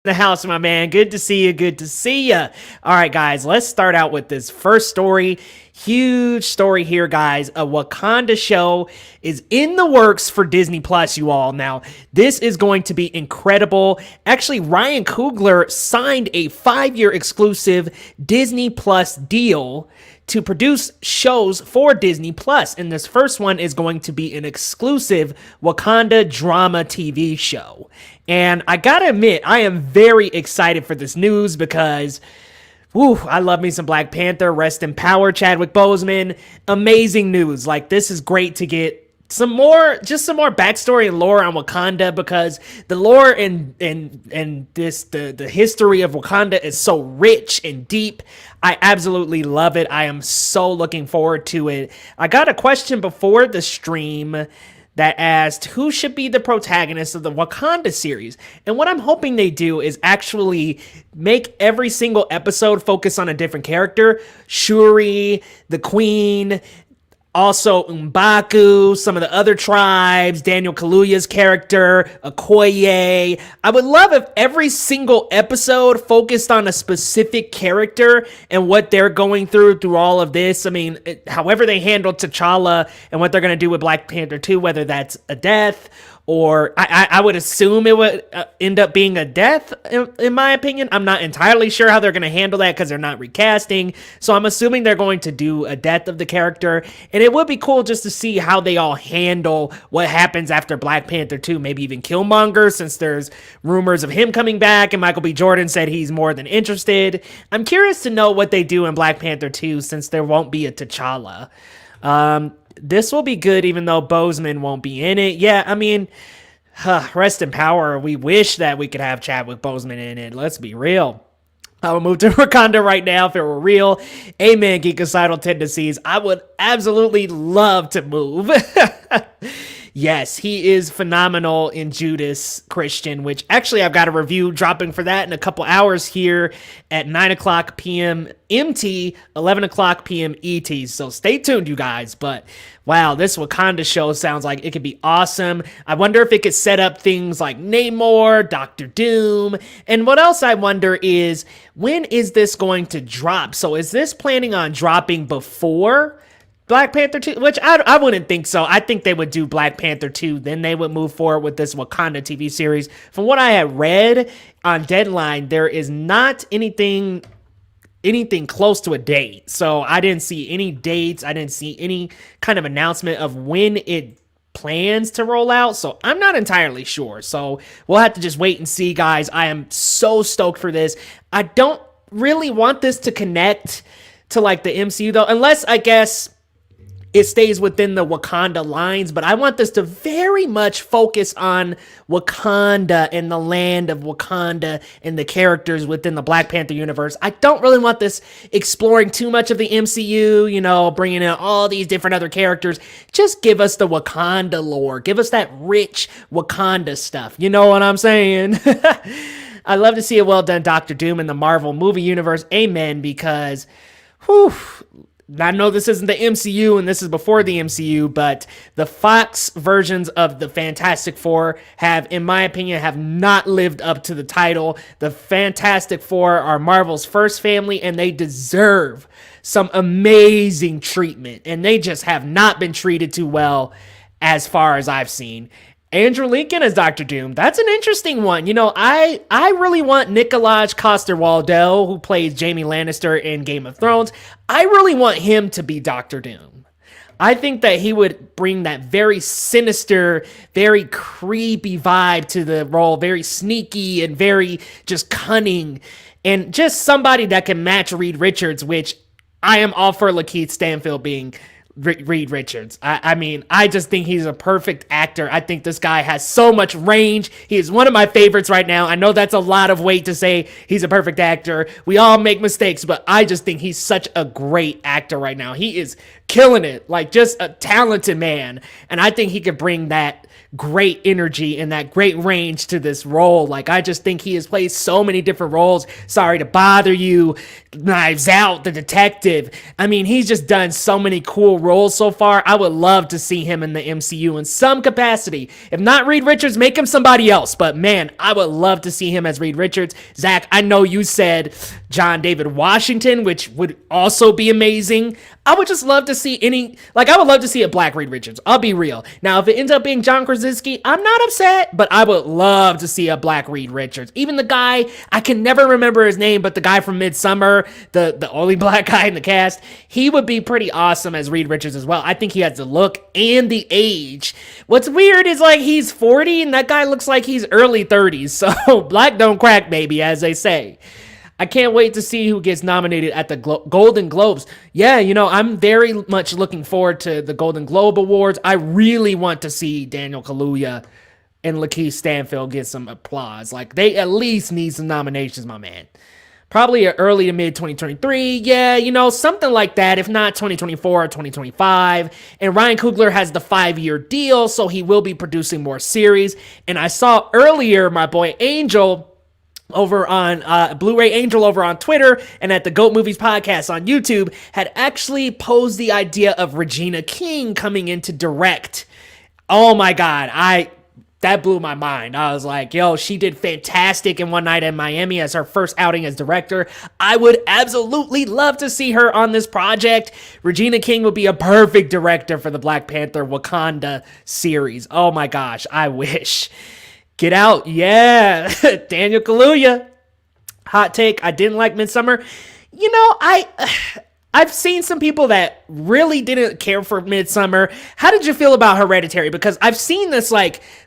The house, my man. Good to see you. Good to see you. All right, guys, let's start out with this first story. Huge story here, guys. A Wakanda show is in the works for Disney Plus, you all. Now, this is going to be incredible. Actually, Ryan Coogler signed a 5-year exclusive Disney Plus deal to produce shows for Disney Plus, and this first one is going to be an exclusive Wakanda drama TV show. And I gotta admit, I am very excited for this news because I love me some Black Panther. Rest in power, Chadwick Boseman. Amazing news. Like, this is great to get some more backstory and lore on Wakanda, because the lore and the history of Wakanda is so rich and deep. I absolutely love it. I am so looking forward to it. I got a question before the stream that asked who should be the protagonist of the Wakanda series. And what I'm hoping they do is actually make every single episode focus on a different character. Shuri, the Queen, also M'Baku, some of the other tribes, Daniel Kaluuya's character, Okoye. I would love if every single episode focused on a specific character and what they're going through all of this. I mean, however they handled T'Challa and what they're going to do with Black Panther 2, whether that's a death or I would assume it would end up being a death, in my opinion. I'm not entirely sure how they're going to handle that because they're not recasting. So I'm assuming they're going to do a death of the character. And it would be cool just to see how they all handle what happens after Black Panther 2. Maybe even Killmonger, since there's rumors of him coming back and Michael B. Jordan said he's more than interested. I'm curious to know what they do in Black Panther 2 since there won't be a T'Challa. This will be good, even though Boseman won't be in it. Yeah, I mean, rest in power. We wish that we could have Chadwick Boseman in it. Let's be real. I would move to Wakanda right now if it were real. Amen, geekicidal tendencies. I would absolutely love to move. Yes, he is phenomenal in Judas Christian, which actually I've got a review dropping for that in a couple hours here at 9 o'clock p.m. MT, 11 o'clock p.m. ET. So stay tuned, you guys. But wow, this Wakanda show sounds like it could be awesome. I wonder if it could set up things like Namor, Doctor Doom. And what else I wonder is, when is this going to drop? So is this planning on dropping before Black Panther 2, which I wouldn't think so. I think they would do Black Panther 2, then they would move forward with this Wakanda TV series. From what I had read on Deadline, there is not anything close to a date. So I didn't see any dates. I didn't see any kind of announcement of when it plans to roll out. So I'm not entirely sure. So we'll have to just wait and see, guys. I am so stoked for this. I don't really want this to connect to like the MCU though, unless I guess it stays within the Wakanda lines, but I want this to very much focus on Wakanda and the land of Wakanda and the characters within the Black Panther universe. I don't really want this exploring too much of the MCU, bringing in all these different other characters. Just give us the Wakanda lore. Give us that rich Wakanda stuff. You know what I'm saying? I love to see a well-done Doctor Doom in the Marvel movie universe. Amen, because I know this isn't the MCU and this is before the MCU, but the Fox versions of the Fantastic Four have, in my opinion, have not lived up to the title. The Fantastic Four are Marvel's first family, and they deserve some amazing treatment, and they just have not been treated too well as far as I've seen. Andrew Lincoln as Dr. Doom. That's an interesting one. I really want Nikolaj Coster-Waldau, who plays Jaime Lannister in Game of Thrones. I really want him to be Dr. Doom. I think that he would bring that very sinister, very creepy vibe to the role, very sneaky and very just cunning, and just somebody that can match Reed Richards, which I am all for Lakeith Stanfield being Reed Richards. I mean, I just think he's a perfect actor. I think this guy has so much range. He is one of my favorites right now. I know that's a lot of weight to say he's a perfect actor. We all make mistakes, but I just think he's such a great actor right now. He is killing it, like just a talented man. And I think he could bring that great energy and that great range to this role. Like, I just think he has played so many different roles. Sorry to Bother You, Knives Out, The Detective. I mean, he's just done so many cool roles so far. I would love to see him in the MCU in some capacity. If not Reed Richards, make him somebody else. But man, I would love to see him as Reed Richards. Zach, I know you said John David Washington, which would also be amazing. I would just love to see I would love to see a Black Reed Richards. I'll be real. Now, if it ends up being John Krasinski, I'm not upset, but I would love to see a Black Reed Richards. Even the guy, I can never remember his name, but the guy from Midsummer, the only black guy in the cast, he would be pretty awesome as Reed Richards as well. I think he has the look and the age. What's weird is like he's 40 and that guy looks like he's early 30s. So black don't crack, baby, as they say. I can't wait to see who gets nominated at the Golden Globes. Yeah, I'm very much looking forward to the Golden Globe Awards. I really want to see Daniel Kaluuya and Lakeith Stanfield get some applause. Like, they at least need some nominations, my man. Probably early to mid 2023. Yeah, something like that. If not 2024 or 2025. And Ryan Coogler has the 5-year deal, so he will be producing more series. And I saw earlier my boy Angel over on Blu-ray Angel over on Twitter and at the Goat Movies podcast on YouTube had actually posed the idea of Regina King coming in to direct. Oh my God. That blew my mind. I was like, yo, she did fantastic in One Night in Miami as her first outing as director. I would absolutely love to see her on this project. Regina King would be a perfect director for the Black Panther Wakanda series. Oh my gosh, I wish. Get Out, yeah. Daniel Kaluuya. Hot take, I didn't like Midsummer. I've seen some people that really didn't care for Midsummer. How did you feel about Hereditary? Because I've seen this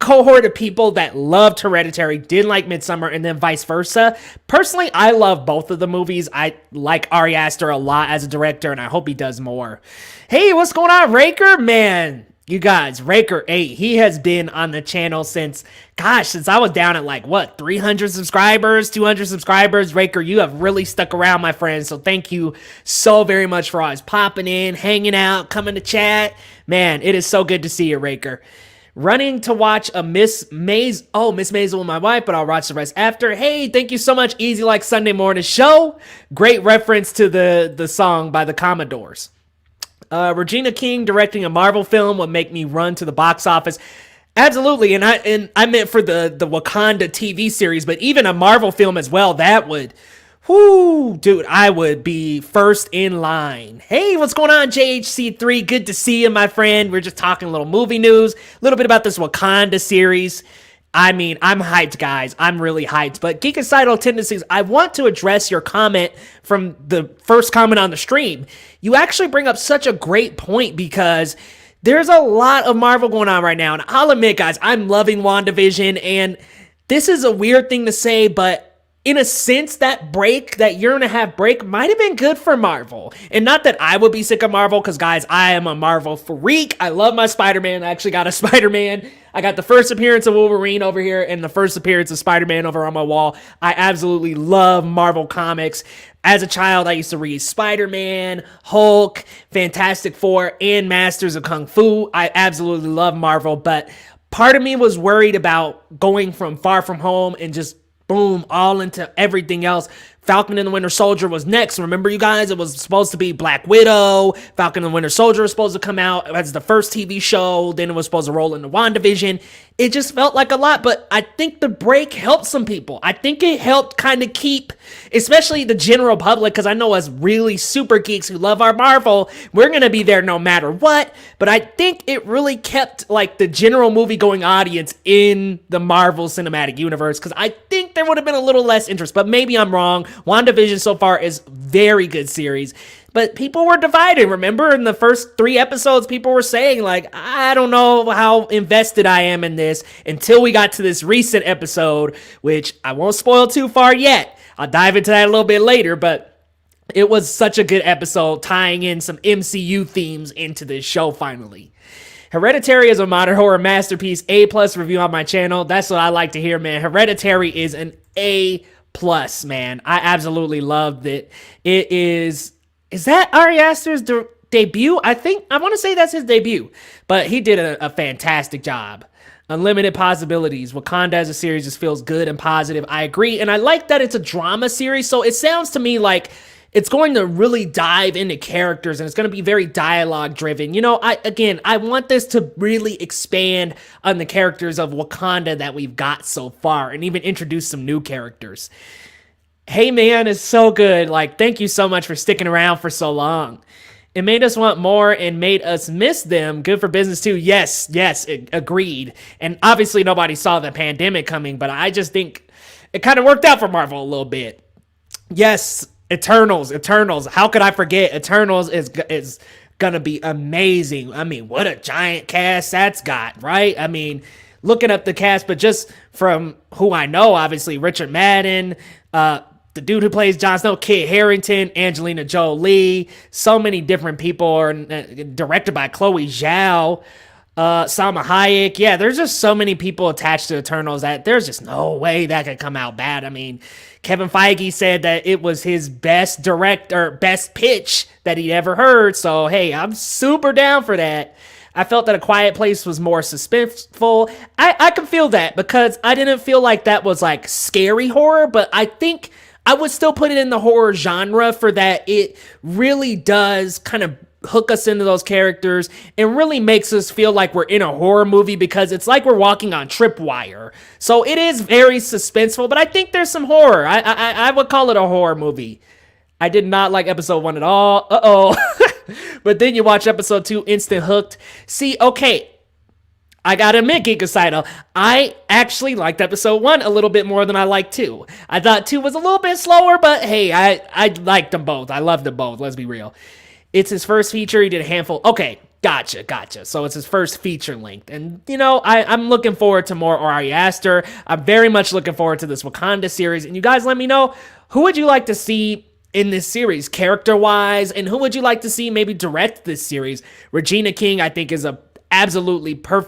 cohort of people that loved Hereditary, didn't like Midsummer, and then vice versa. Personally, I love both of the movies. I like Ari Aster a lot as a director, and I hope he does more. Hey, what's going on, Raker? Man, you guys, Raker 8, he has been on the channel since I was down at 300 subscribers, 200 subscribers. Raker, you have really stuck around, my friend. So thank you so very much for always popping in, hanging out, coming to chat. Man, it is so good to see you, Raker. Running to watch a Miss Maisel with my wife, but I'll watch the rest after. Hey, thank you so much, Easy Like Sunday Morning Show. Great reference to the song by the Commodores. Regina King directing a Marvel film would make me run to the box office. Absolutely, and I meant for the Wakanda TV series, but even a Marvel film as well, that would, dude, I would be first in line. Hey, what's going on, JHC3? Good to see you, my friend. We're just talking a little movie news, a little bit about this Wakanda series. I mean, I'm hyped, guys. I'm really hyped. But Geekicidal Tendencies, I want to address your comment from the first comment on the stream. You actually bring up such a great point because there's a lot of Marvel going on right now. And I'll admit, guys, I'm loving WandaVision. And this is a weird thing to say, but in a sense, that year-and-a-half break might have been good for Marvel. And not that I would be sick of Marvel, because, guys, I am a Marvel freak. I love my Spider-Man. I actually got a Spider-Man. I got the first appearance of Wolverine over here and the first appearance of Spider-Man over on my wall. I absolutely love Marvel Comics. As a child, I used to read Spider-Man, Hulk, Fantastic Four, and Masters of Kung Fu. I absolutely love Marvel, but part of me was worried about going from Far From Home and just boom, all into everything else. Falcon and the Winter Soldier was next. Remember, you guys, it was supposed to be Black Widow. Falcon and the Winter Soldier was supposed to come out as the first TV show. Then it was supposed to roll into WandaVision. It just felt like a lot, but I think the break helped some people. I think it helped kind of keep, especially the general public, because I know us really super geeks who love our Marvel, we're going to be there no matter what, but I think it really kept the general movie-going audience in the Marvel Cinematic Universe, because I think there would have been a little less interest, but maybe I'm wrong. WandaVision so far is very good series. But people were divided. Remember, in the first 3 episodes, people were saying, I don't know how invested I am in this until we got to this recent episode, which I won't spoil too far yet. I'll dive into that a little bit later, but it was such a good episode tying in some MCU themes into this show finally. Hereditary is a modern horror masterpiece. A+ review on my channel. That's what I like to hear, man. Hereditary is an A+, man. I absolutely loved it. It is that Ari Aster's debut? I want to say that's his debut, but he did a fantastic job. Unlimited possibilities. Wakanda as a series just feels good and positive. I agree. And I like that it's a drama series. So it sounds to me like it's going to really dive into characters and it's going to be very dialogue driven. You know, I want this to really expand on the characters of Wakanda that we've got so far and even introduce some new characters. Hey man, it's so good. Like, thank you so much for sticking around for so long. It made us want more and made us miss them. Good for business too. Yes, agreed. And obviously nobody saw the pandemic coming, but I just think it kind of worked out for Marvel a little bit. Yes, Eternals. How could I forget? Eternals is gonna be amazing. I mean, what a giant cast that's got, right? I mean, looking up the cast, but just from who I know, obviously Richard Madden, the dude who plays Jon Snow, Kit Harington, Angelina Jolie, so many different people, are directed by Chloe Zhao, Salma Hayek. Yeah, there's just so many people attached to Eternals that there's just no way that could come out bad. I mean, Kevin Feige said that it was his best pitch that he'd ever heard. So, hey, I'm super down for that. I felt that A Quiet Place was more suspenseful. I can feel that because I didn't feel like that was like scary horror, but I think I would still put it in the horror genre for that. It really does kind of hook us into those characters and really makes us feel like we're in a horror movie because it's like we're walking on tripwire. So it is very suspenseful, but I think there's some horror. I would call it a horror movie. I did not like episode 1 at all. But then you watch episode 2, instant hooked. See, okay, I gotta admit, Geekicide, I actually liked episode 1 a little bit more than I liked 2. I thought 2 was a little bit slower, but hey, I liked them both. I loved them both, let's be real. It's his first feature. He did a handful. Okay, gotcha. So it's his first feature length. And, you know, I'm looking forward to more Ari Aster. I'm very much looking forward to this Wakanda series. And you guys let me know, who would you like to see in this series, character-wise? And who would you like to see maybe direct this series? Regina King, I think, is a absolutely perfect